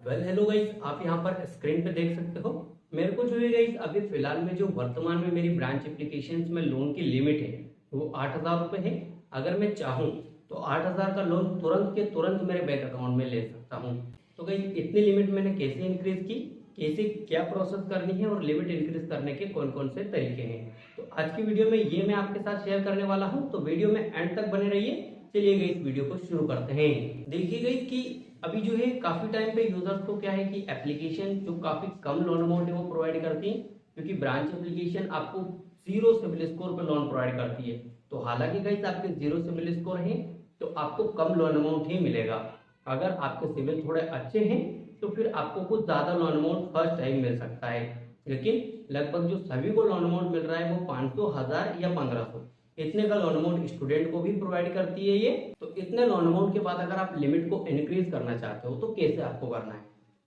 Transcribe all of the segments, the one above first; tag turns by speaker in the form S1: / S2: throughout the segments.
S1: Hello guys, आप यहाँ पर स्क्रीन पे देख सकते हो। मेरे को जो है गाइस अभी फिलहाल में जो वर्तमान में मेरी ब्रांच एप्लीकेशंस में लोन की लिमिट है वो 8,000 रुपये है। अगर मैं चाहूँ तो 8,000 का लोन तुरंत के तुरंत मेरे बैंक अकाउंट में ले सकता हूँ। तो गाइस इतनी लिमिट मैंने कैसे इंक्रीज की, कैसे क्या प्रोसेस करनी है और लिमिट इंक्रीज करने के कौन कौन से तरीके हैं, तो आज की वीडियो में ये मैं आपके साथ शेयर करने वाला हूँ। तो वीडियो में एंड तक बने रहिए। चलिए गाइस वीडियो को शुरू करते हैं। देखिए गाइस कि अभी जो है काफी टाइम पे यूजर्स को क्या है कि एप्लीकेशन जो काफी कम लोन अमाउंट है वो प्रोवाइड करती है, क्योंकि ब्रांच एप्लीकेशन आपको जीरो सिबिल स्कोर पे लोन प्रोवाइड करती है। तो हालांकि गाइस आपके जीरो सिबिल स्कोर है तो आपको कम लोन अमाउंट ही मिलेगा। अगर आपके सिबिल थोड़े अच्छे हैं तो फिर आपको कुछ ज्यादा लोन अमाउंट फर्स्ट टाइम मिल सकता है, लेकिन लगभग जो सभी को लोन अमाउंट मिल रहा है वो 500, 1000 या 1500 इतने का लोन अमाउंट स्टूडेंट को भी प्रोवाइड करती है ये। तो इतने लोन अमाउंट के बाद अगर आप लिमिट को इंक्रीज करना चाहते हो तो कैसे आपको करना है,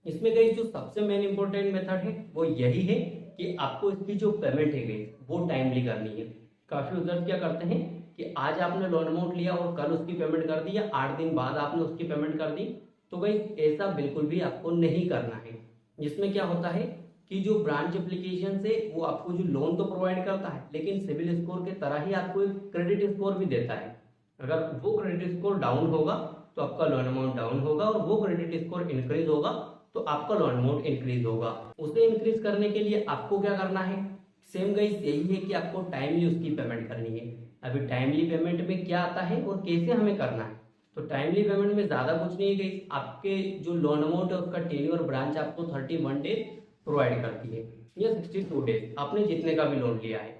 S1: इसमें गई जो सबसे मेन इंपॉर्टेंट मेथड है वो यही है कि आपको इसकी जो पेमेंट है गई वो टाइमली करनी है। काफी यूजर्स क्या करते हैं कि आज आपने लोन अमाउंट लिया और कल उसकी पेमेंट कर दी या 8 दिन बाद आपने उसकी पेमेंट कर दी। तो गई ऐसा बिल्कुल भी आपको नहीं करना है। जिसमें क्या होता है कि जो ब्रांच एप्लीकेशन से वो आपको जो लोन तो प्रोवाइड करता है लेकिन सिविल स्कोर के तरह ही आपको एक क्रेडिट स्कोर भी देता है। अगर वो क्रेडिट स्कोर डाउन होगा तो आपका लोन अमाउंट डाउन होगा, और वो क्रेडिट स्कोर इंक्रीज होगा तो आपका लोन अमाउंट इंक्रीज होगा। उसे इंक्रीज करने के लिए आपको क्या करना है, सेम गाइस यही है कि आपको टाइमली उसकी पेमेंट करनी है। अभी टाइमली पेमेंट में क्या आता है और कैसे हमें करना है, तो टाइमली पेमेंट में ज्यादा कुछ नहीं है गाइस। आपके जो लोन अमाउंट है उसका टेन्योर ब्रांच आपको 31 डेज प्रोवाइड करती है या 62 डेज, आपने जितने का भी लोन लिया है।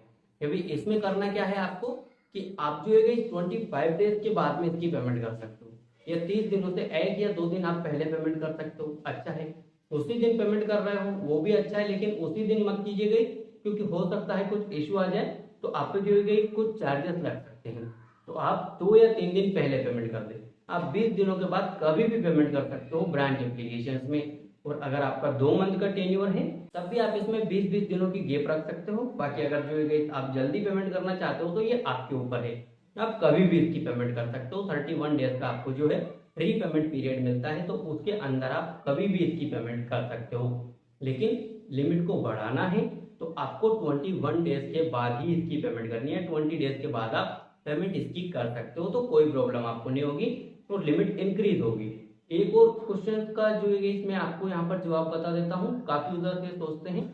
S1: अभी इसमें करना क्या है आपको कि आप जो है 25 डेज के बाद में इसकी पेमेंट कर सकते हो, या 30 दिनों से 1 या 2 दिन आप पहले पेमेंट कर सकते हो, अच्छा है। उसी दिन पेमेंट कर रहे हो वो भी अच्छा है, लेकिन उसी दिन मत कीजिए, क्योंकि हो सकता है कुछ इश्यू आ जाए तो आप पे जो है कुछ चार्जेस लग सकते हैं। तो आप 2 या 3 दिन पहले पेमेंट कर दें। आप 20 दिनों के बाद कभी भी पेमेंट कर सकते हो ब्रांच एप्लीकेशन में। और अगर आपका 2 मंथ का टेन्योर है तब भी आप इसमें 20-20 दिनों की गैप रख सकते हो। बाकी अगर जो है आप जल्दी पेमेंट करना चाहते हो तो ये आपके ऊपर है, आप कभी भी इसकी पेमेंट कर सकते हो। 31 डेज का आपको जो है फ्री पेमेंट पीरियड मिलता है, तो उसके अंदर आप कभी भी इसकी पेमेंट कर सकते हो। लेकिन लिमिट को बढ़ाना है तो आपको 21 डेज के बाद ही इसकी पेमेंट करनी है। 20 डेज के बाद आप पेमेंट इसकी कर सकते हो, तो कोई प्रॉब्लम आपको नहीं होगी और लिमिट इंक्रीज होगी। एक और क्वेश्चन का जो है इसमें आपको यहाँ पर जवाब बता देता हूँ। काफी यूजर ये सोचते हैं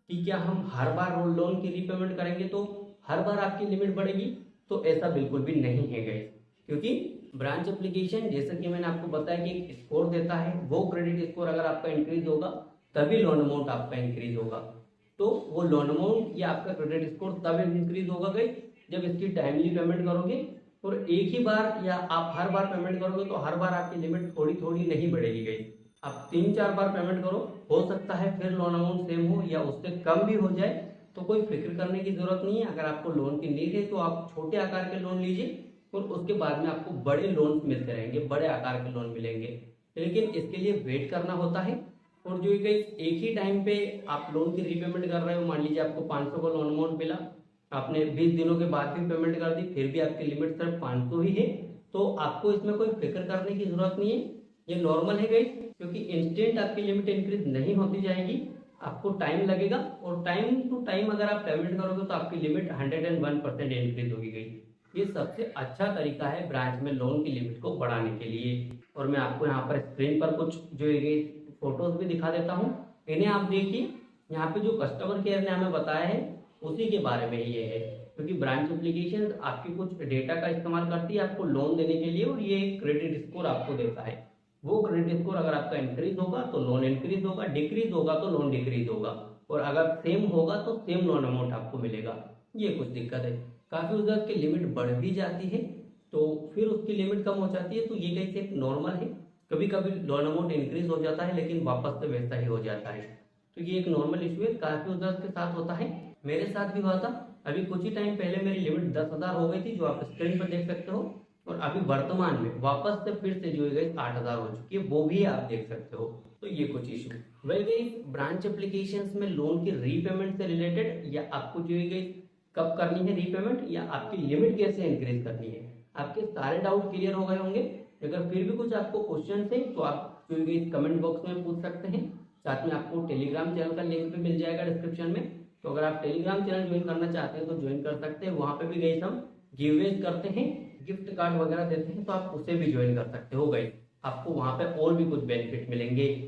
S1: कि क्या हम हर बार लोन की रीपेमेंट करेंगे तो हर बार आपकी लिमिट बढ़ेगी, तो ऐसा बिल्कुल भी नहीं है गाइस। क्योंकि ब्रांच एप्लीकेशन जैसा कि मैंने आपको बताया कि एक स्कोर देता है, वो क्रेडिट स्कोर अगर आपका इंक्रीज होगा तभी लोन अमाउंट आपका इंक्रीज होगा। तो वो लोन अमाउंट या आपका क्रेडिट स्कोर तब इंक्रीज होगा गाइस जब इसकी टाइमली पेमेंट करोगे। और एक ही बार या आप हर बार पेमेंट करोगे तो हर बार आपकी लिमिट थोड़ी थोड़ी नहीं बढ़ेगी गई। आप 3-4 बार पेमेंट करो, हो सकता है फिर लोन अमाउंट सेम हो या उससे कम भी हो जाए, तो कोई फिक्र करने की जरूरत नहीं है। अगर आपको लोन की नीड है तो आप छोटे आकार के लोन लीजिए और उसके बाद में आपको बड़े लोन मिलते रहेंगे, बड़े आकार के लोन मिलेंगे। लेकिन इसके लिए वेट करना होता है। और जो एक ही टाइम पे आप लोन की रीपेमेंट कर रहे हो, मान लीजिए आपको 500 का लोन अमाउंट मिला, आपने 20 दिनों के बाद भी पेमेंट कर दी, फिर भी आपकी लिमिट सिर्फ 500 ही है, तो आपको इसमें कोई फिक्र करने की जरूरत नहीं है। ये नॉर्मल है गाइस, क्योंकि इंस्टेंट आपकी लिमिट इंक्रीज नहीं होती जाएगी, आपको टाइम लगेगा। और टाइम टू टाइम अगर आप पेमेंट करोगे तो आपकी लिमिट 101% इंक्रीज होगी गई। ये सबसे अच्छा तरीका है ब्रांच में लोन की लिमिट को बढ़ाने के लिए। और मैं आपको यहाँ पर स्क्रीन पर कुछ जो है फोटोज भी दिखा देता हूँ, इन्हें आप देखिए। यहाँ पे जो कस्टमर केयर ने हमें बताया है उसी के बारे में ये है, क्योंकि ब्रांच एप्लीकेशन आपकी कुछ डेटा का इस्तेमाल करती है आपको लोन देने के लिए, और ये क्रेडिट स्कोर आपको देता है। वो क्रेडिट स्कोर अगर आपका इंक्रीज होगा तो लोन इंक्रीज होगा, डिक्रीज होगा तो लोन डिक्रीज होगा, और अगर सेम होगा तो सेम लोन अमाउंट आपको मिलेगा। ये कुछ दिक्कत है। काफी यूजर्स की लिमिट बढ़ भी जाती है तो फिर उसकी लिमिट कम हो जाती है, तो ये कैसे एक नॉर्मल है। कभी कभी लोन अमाउंट इंक्रीज हो जाता है लेकिन वापस से वैसा ही हो जाता है, तो ये एक नॉर्मल इशू है, काफी यूजर्स के साथ होता है। मेरे साथ भी हुआ था। अभी कुछ ही टाइम पहले मेरी लिमिट 10,000 हो गई थी, जो आप स्क्रीन पर देख सकते हो। और अभी वर्तमान में वापस से फिर से जो है 8,000 हो चुकी है, वो भी आप देख सकते हो। तो ये कुछ इशू वेल गई ब्रांच एप्लीकेशन में लोन की रीपेमेंट से रिलेटेड, या आपको जो है कब करनी है रीपेमेंट, या आपकी लिमिट कैसे इंक्रीज करनी है। आपके सारे डाउट क्लियर हो गए होंगे। अगर फिर भी कुछ आपको क्वेश्चन है तो आप जो गई कमेंट बॉक्स में पूछ सकते हैं। साथ में आपको टेलीग्राम चैनल का लिंक भी मिल जाएगा डिस्क्रिप्शन में, तो अगर आप टेलीग्राम चैनल ज्वाइन करना चाहते हैं तो ज्वाइन कर सकते हैं। वहां पे भी गई हम गिवअवेज करते हैं, गिफ्ट कार्ड वगैरह देते हैं, तो आप उसे भी ज्वाइन कर सकते हो गाइस। आपको वहां पे और भी कुछ बेनिफिट मिलेंगे।